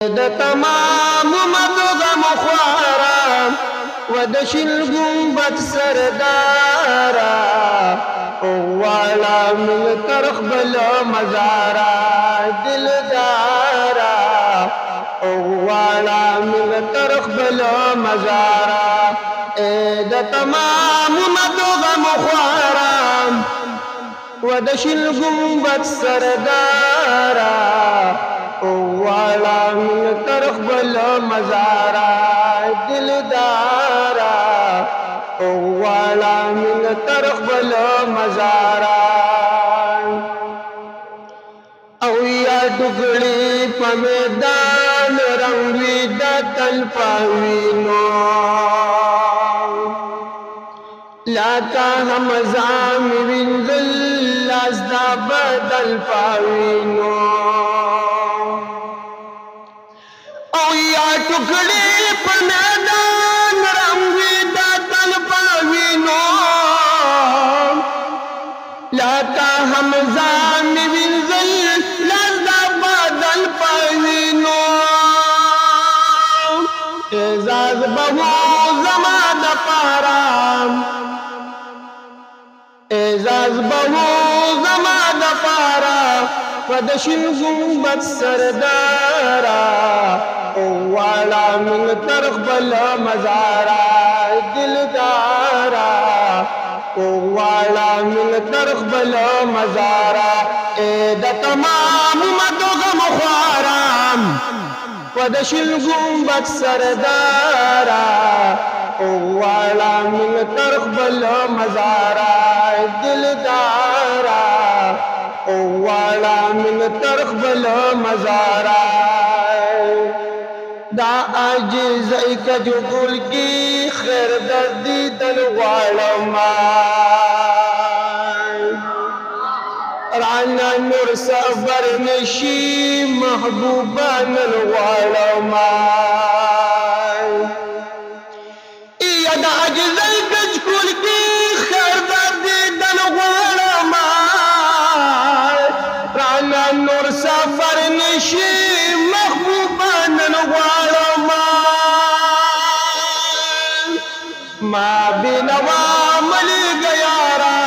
د تمام مدغم خوارا و د شل گنبد سردارا والا من ترخ بلا مزارا دلدارا والا من ترخ بلا مزارا د تمام مدغم خوارا و د شل گنبد سردارا والا من ترخ بلا مزارا دلدارا والا من ترخ بلا مزارا او یا ډګړي په میدان رنگوي د تلفاوینو لاکا همزام وینزل لاس دا بدل پاوینو او یا ټوکړي په میدان رنگوي د تلفاوینو لاکا همزام وینزل لاس دا بدل پاوینو اعزاز بهو زما د پارام اعزاز بهو زما د پارا د شین گنبد سردارا والا من ترخ بلا مزارا دلدارا والا من ترخ بلا مزارا د تمام مدغم خوارام د شین گنبد سردارا والا من ترخ بلا مزارا دلدارا والا من ترخ بلا مزارا دا عاجز کجو گل کی خیر دردی دل غالما رانا نور صبر نشی محبوبان الغالما یا دا عاجز کجو گل کی خیر دردی دل غالما رانا نور سفر نشی محبوبان الغالما ما بنوا ملی گیارا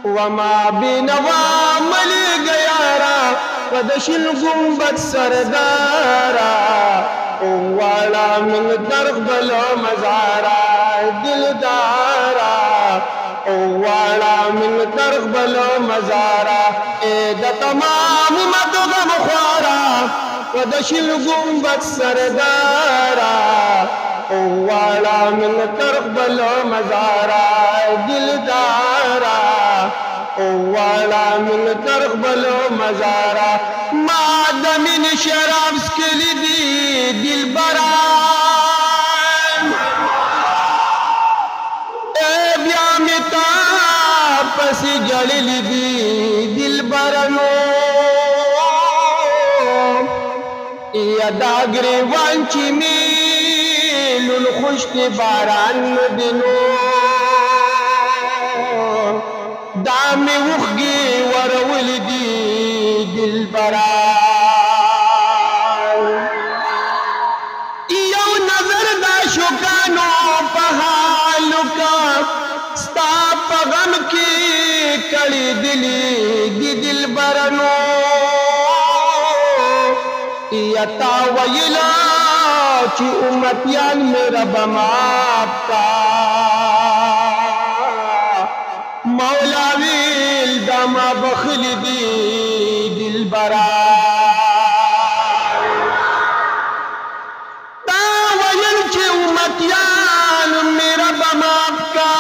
وما بنوا ملی گیارا ودشل گنبد سردارا والا من درخ بلا مزارا دلدارا والا من درخ بلا مزارا د تمام مدغم خوارا ودشل گنبد سردارا والا من درخ بلا مزارا دلدارا والا من درخ بلا مزارا ما دمین شراب سکلی دی دل بران بیا متا پس جړل دی دل برانو یا داګری وانچی میلون خوشت باران دینو دامی وخگی ورول دی دل بران یو نظر دا شکانو پہالو کا ستا پغم کی کڑی دلی دی دل برانو یا تا ویلا چی امتیان میرا بماب کا مولا ویل دما بخل دی دل بران تا ویل چی امتیان میرا بماب کا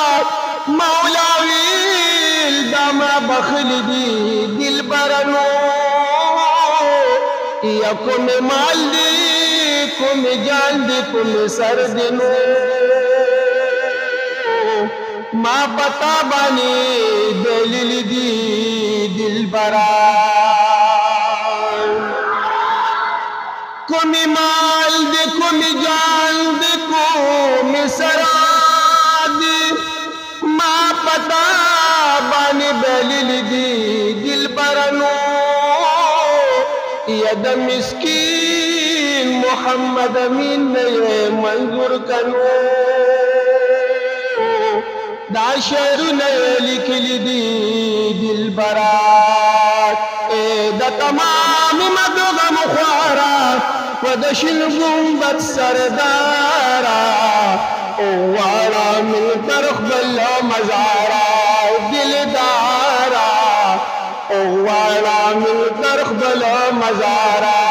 مولا ویل دما بخل دی دل برانو یا کم مال دی کم جان دی کم سر دنو ما پتا بانی دلیل دی دل بران کم مال دی کم جان دی کم سر دی ما پتا بانی دلیل دی دل برانو ید مسکین محمد امین نے منظور کنو دا شعرونه لیکلی دي دلبرات دا تمام مدغم خوارا و د شین گنبد سردارا واړه من طرف بل مزارا دلدارا واړه من طرف بل مزارا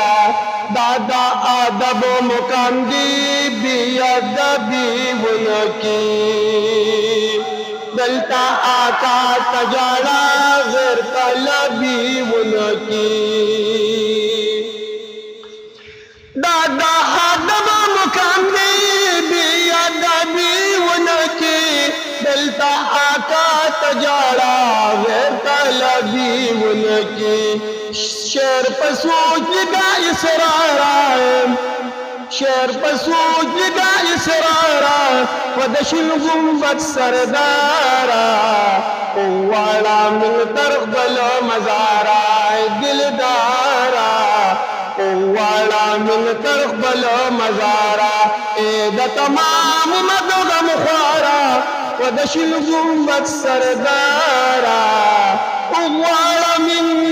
دادا ادب مقام دی بی ادبی ونکی دلتا آقا تجالا غیر طلبی ونکی دادا ادب مقام دی بی ادبی ونکی دلتا آقا تجالا غیر طلبی ونکی شعر پسوچ لگا اسرارا شعر پسوچ لگا اسرارا ودشن گنبد سردارا والا من طرف بلو مزارا دلدارا والا من طرف بلو مزارا دا تمام مدغم خوارا ودشن گنبد سردارا والا من